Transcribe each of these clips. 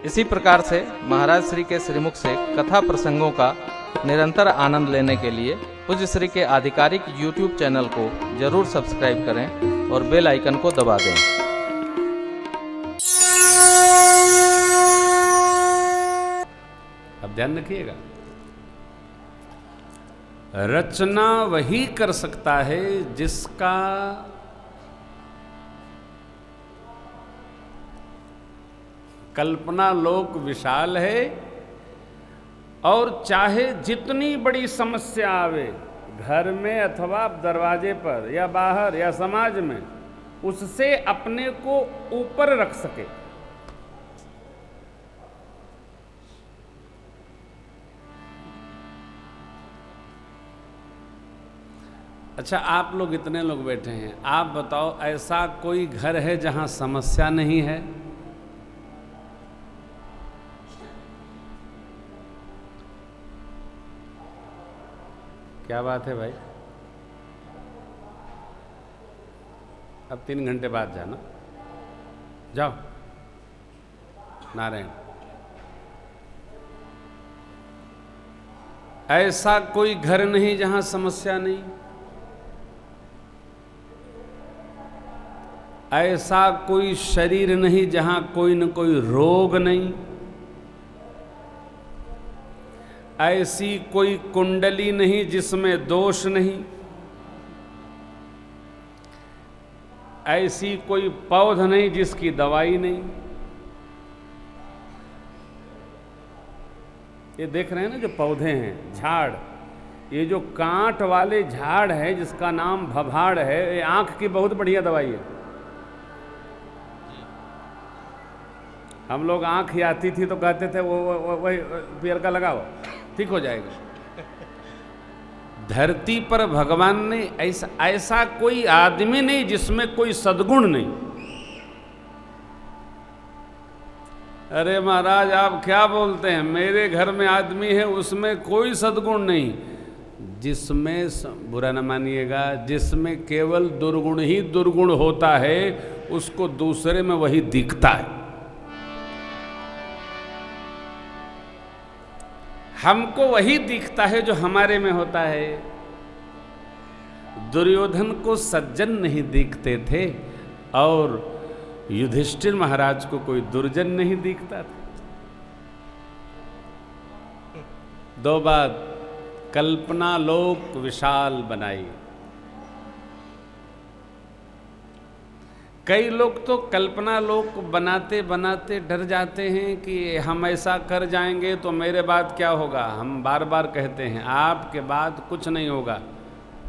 इसी प्रकार से महाराज श्री के श्रीमुख से कथा प्रसंगों का निरंतर आनंद लेने के लिए पूज्य श्री के आधिकारिक YouTube चैनल को जरूर सब्सक्राइब करें और बेल आइकन को दबा दें। अब ध्यान रखिएगा, रचना वही कर सकता है जिसका कल्पना लोक विशाल है, और चाहे जितनी बड़ी समस्या आवे घर में अथवा दरवाजे पर या बाहर या समाज में, उससे अपने को ऊपर रख सके। अच्छा, आप लोग इतने लोग बैठे हैं, आप बताओ ऐसा कोई घर है जहां समस्या नहीं है? क्या बात है भाई? अब 3 घंटे बाद जाना, जाओ नारायण। ऐसा कोई घर नहीं जहां समस्या नहीं, ऐसा कोई शरीर नहीं जहां कोई न कोई रोग नहीं, ऐसी कोई कुंडली नहीं जिसमें दोष नहीं, ऐसी कोई पौध नहीं जिसकी दवाई नहीं। ये देख रहे हैं ना जो पौधे हैं, झाड़, ये जो कांट वाले झाड़ है जिसका नाम भभाड़ है, ये आंख की बहुत बढ़िया दवाई है। हम लोग आंख ही आती थी तो कहते थे वो वही पियर का लगाओ, ठीक हो जाएगा। धरती पर भगवान ने ऐसा कोई आदमी नहीं जिसमें कोई सद्गुण नहीं। अरे महाराज आप क्या बोलते हैं, मेरे घर में आदमी है उसमें कोई सद्गुण नहीं। जिसमें, बुरा न मानिएगा, जिसमें केवल दुर्गुण ही दुर्गुण होता है उसको दूसरे में वही दिखता है। हमको वही दिखता है जो हमारे में होता है। दुर्योधन को सज्जन नहीं दिखते थे और युधिष्ठिर महाराज को कोई दुर्जन नहीं दिखता था। 2 बात, कल्पना लोक विशाल बनाई। कई लोग तो कल्पना लोक बनाते बनाते डर जाते हैं कि हम ऐसा कर जाएंगे तो मेरे बाद क्या होगा। हम बार बार कहते हैं आपके बाद कुछ नहीं होगा,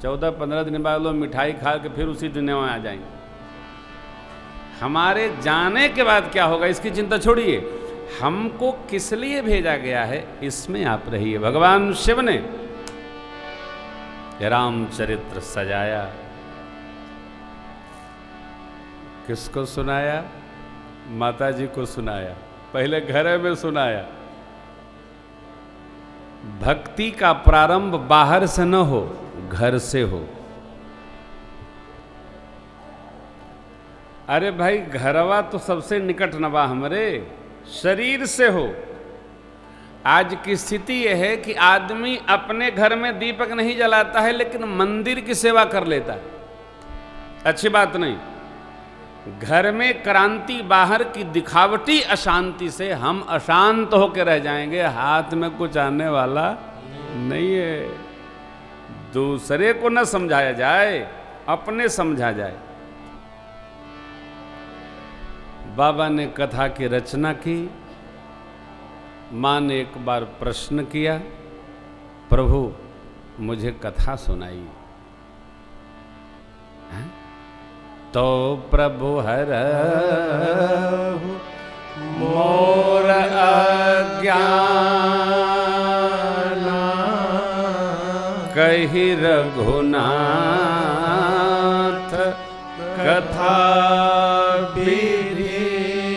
14-15 दिन बाद लोग मिठाई खा के फिर उसी दुनिया में आ जाएंगे। हमारे जाने के बाद क्या होगा इसकी चिंता छोड़िए, हमको किस लिए भेजा गया है इसमें आप रहिए। भगवान शिव ने रामचरित्र सजाया, किसको सुनाया? माता जी को सुनाया, पहले घर में सुनाया। भक्ति का प्रारंभ बाहर से न हो, घर से हो। अरे भाई घरवा तो सबसे निकट नवा हमरे शरीर से हो। आज की स्थिति यह है कि आदमी अपने घर में दीपक नहीं जलाता है लेकिन मंदिर की सेवा कर लेता है। अच्छी बात नहीं। घर में क्रांति, बाहर की दिखावटी अशांति से हम अशांत होकर रह जाएंगे, हाथ में कुछ आने वाला नहीं है। दूसरे को न समझाया जाए, अपने समझा जाए। बाबा ने कथा की रचना की। माँ ने एक बार प्रश्न किया, प्रभु मुझे कथा सुनाई। तो प्रभु हर मोर अज्ञान कहि रघुनाथ कथा बीना।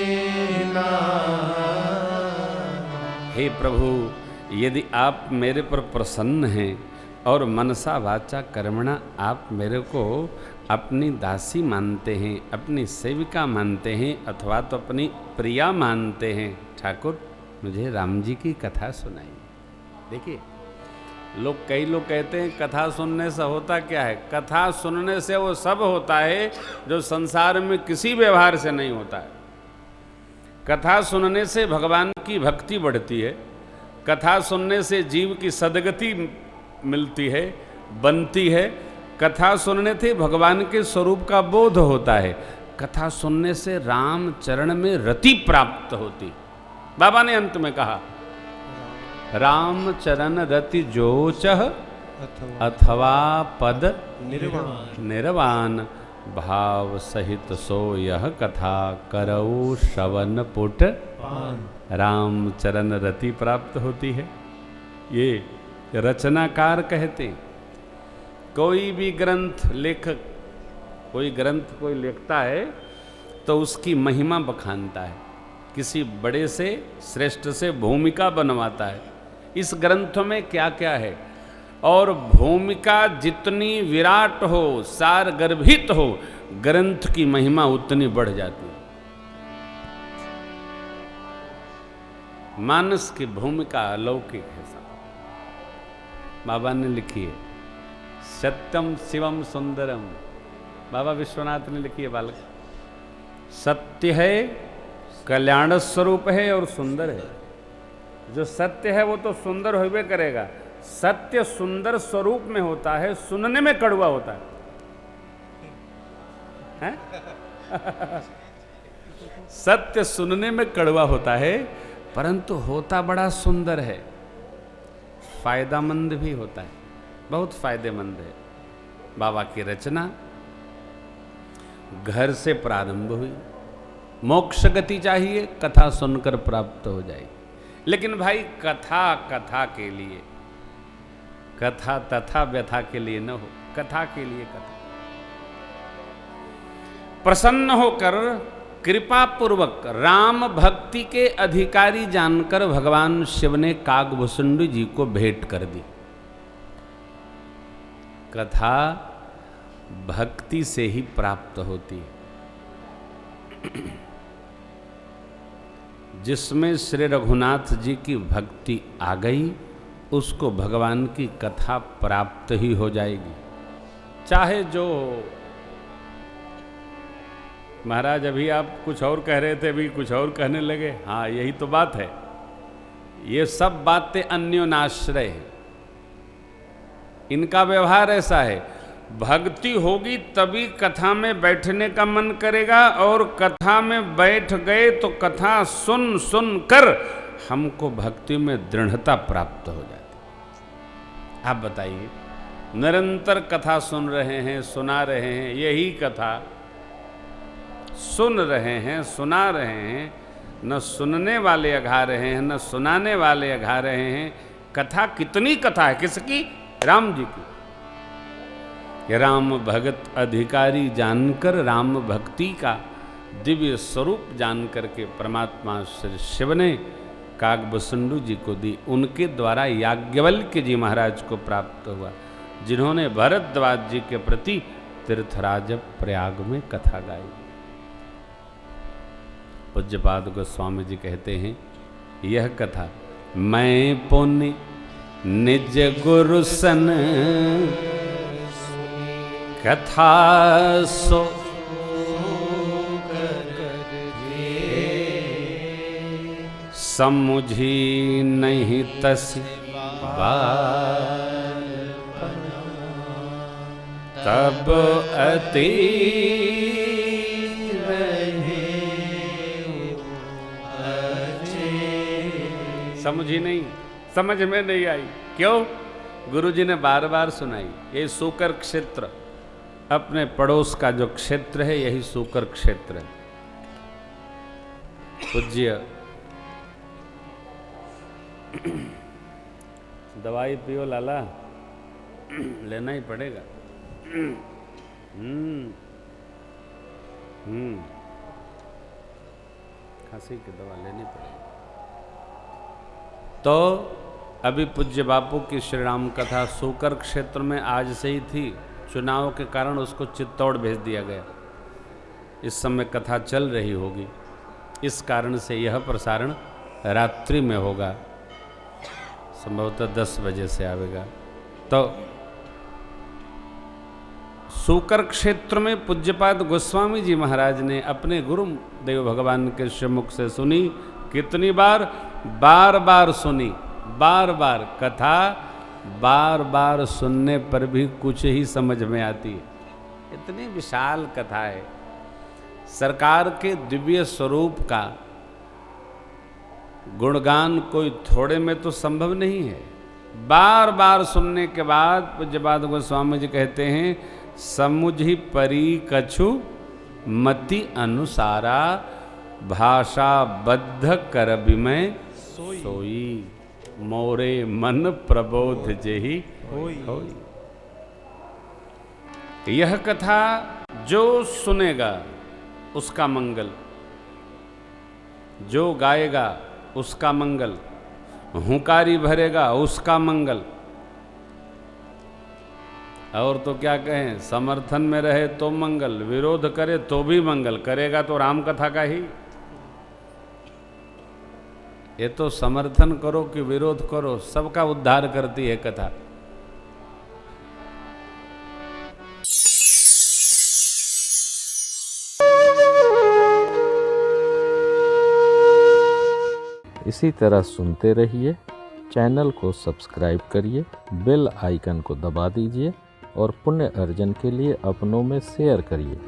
हे प्रभु, यदि आप मेरे पर प्रसन्न हैं और मनसा वाचा कर्मणा आप मेरे को अपनी दासी मानते हैं, अपनी सेविका मानते हैं, अथवा तो अपनी प्रिया मानते हैं, ठाकुर मुझे राम जी की कथा सुनाइए। देखिए कई लोग कहते हैं कथा सुनने से होता क्या है। कथा सुनने से वो सब होता है जो संसार में किसी व्यवहार से नहीं होता है। कथा सुनने से भगवान की भक्ति बढ़ती है, कथा सुनने से जीव की सदगति मिलती है, बनती है। कथा सुनने से भगवान के स्वरूप का बोध होता है। कथा सुनने से राम चरण में रति प्राप्त होती। बाबा ने अंत में कहा, राम चरण रति जो चह अथवा पद निर्वाण भाव सहित सो यह कथा करऊ श्रवण पुट राम चरण रति प्राप्त होती है। ये रचनाकार कहते हैं। कोई भी ग्रंथ लेखक कोई लिखता है तो उसकी महिमा बखानता है, किसी बड़े से श्रेष्ठ से भूमिका बनवाता है। इस ग्रंथ में क्या क्या है, और भूमिका जितनी विराट हो, सार गर्भित हो, ग्रंथ की महिमा उतनी बढ़ जाती है। मानस की भूमिका अलौकिक है। बाबा ने लिखी है सत्यम शिवम सुंदरम। बाबा विश्वनाथ ने लिखी है बालक। सत्य है, कल्याण स्वरूप है और सुंदर है। जो सत्य है वो तो सुंदर होबे करेगा। सत्य सुंदर स्वरूप में होता है, सुनने में कड़वा होता है? सत्य सुनने में कड़वा होता है, परंतु होता बड़ा सुंदर है, फायदेमंद भी होता है, बहुत फायदेमंद है। बाबा की रचना घर से प्रारंभ हुई। मोक्ष गति चाहिए, कथा सुनकर प्राप्त हो जाएगी। लेकिन भाई कथा के लिए, कथा तथा व्यथा के लिए न हो, कथा के लिए कथा। प्रसन्न होकर कृपा पूर्वक राम भक्ति के अधिकारी जानकर भगवान शिव ने कागभूषुंड जी को भेंट कर दी। कथा भक्ति से ही प्राप्त होती है। जिसमें श्री रघुनाथ जी की भक्ति आ गई, उसको भगवान की कथा प्राप्त ही हो जाएगी, चाहे जो हो। महाराज अभी आप कुछ और कह रहे थे, अभी कुछ और कहने लगे। हाँ, यही तो बात है। ये सब बातें अन्योनाश्रय है। इनका व्यवहार ऐसा है, भक्ति होगी तभी कथा में बैठने का मन करेगा, और कथा में बैठ गए तो कथा सुन सुन कर हमको भक्ति में दृढ़ता प्राप्त हो जाती। आप बताइए, निरंतर कथा सुन रहे हैं, सुना रहे हैं, यही कथा सुन रहे हैं, सुना रहे हैं, न सुनने वाले अघा रहे हैं, न सुनाने वाले अघा रहे हैं। कथा कितनी कथा है, किसकी? राम जी की। राम भगत अधिकारी जानकर, राम भक्ति का दिव्य स्वरूप जानकर के परमात्मा श्री शिव ने कागभूषुंड जी को दी। उनके द्वारा याज्ञवल्क्य जी महाराज को प्राप्त हुआ, जिन्होंने भरद्वाज जी के प्रति तीर्थराज प्रयाग में कथा गाई। पूज्यपाद गोस्वामी जी कहते हैं, यह कथा मैं पुण्य निज गुरु सन कथा सो समुझी नहीं तसी बार तब अति समझी नहीं, समझ में नहीं आई। क्यों? गुरुजी ने बार बार सुनाई। ये सूकर क्षेत्र, अपने पड़ोस का जो क्षेत्र है, यही सूकर क्षेत्र है। पूज्य दवाई पियो लाला, लेना ही पड़ेगा। खांसी की दवा लेनी पड़ेगी। तो अभी पूज्य बापू की श्री राम कथा सूकर क्षेत्र में आज से ही थी, चुनाव के कारण उसको चित्तौड़ भेज दिया गया। इस समय कथा चल रही होगी, इस कारण से यह प्रसारण रात्रि में होगा, संभवतः 10 बजे से आवेगा। तो सूकर क्षेत्र में पूज्यपाद गोस्वामी जी महाराज ने अपने गुरुदेव भगवान के श्रीमुख से सुनी। कितनी बार? बार बार सुनी, बार बार कथा, बार बार सुनने पर भी कुछ ही समझ में आती है। इतनी विशाल कथा है। सरकार के दिव्य स्वरूप का गुणगान कोई थोड़े में तो संभव नहीं है। बार बार सुनने के बाद पूज्यपाद गोस्वामी जी कहते हैं, समुझि परी कछु मति अनुसारा, भाषा बद्ध कर बिमय सोई, मोरे मन प्रबोध जेहि होई। यह कथा जो सुनेगा उसका मंगल, जो गाएगा उसका मंगल, हुंकारी भरेगा उसका मंगल। और तो क्या कहें, समर्थन में रहे तो मंगल, विरोध करे तो भी मंगल, करेगा तो राम कथा का ही। ये तो समर्थन करो कि विरोध करो, सबका उद्धार करती है कथा। इसी तरह सुनते रहिए, चैनल को सब्सक्राइब करिए, बेल आइकन को दबा दीजिए और पुण्य अर्जन के लिए अपनों में शेयर करिए।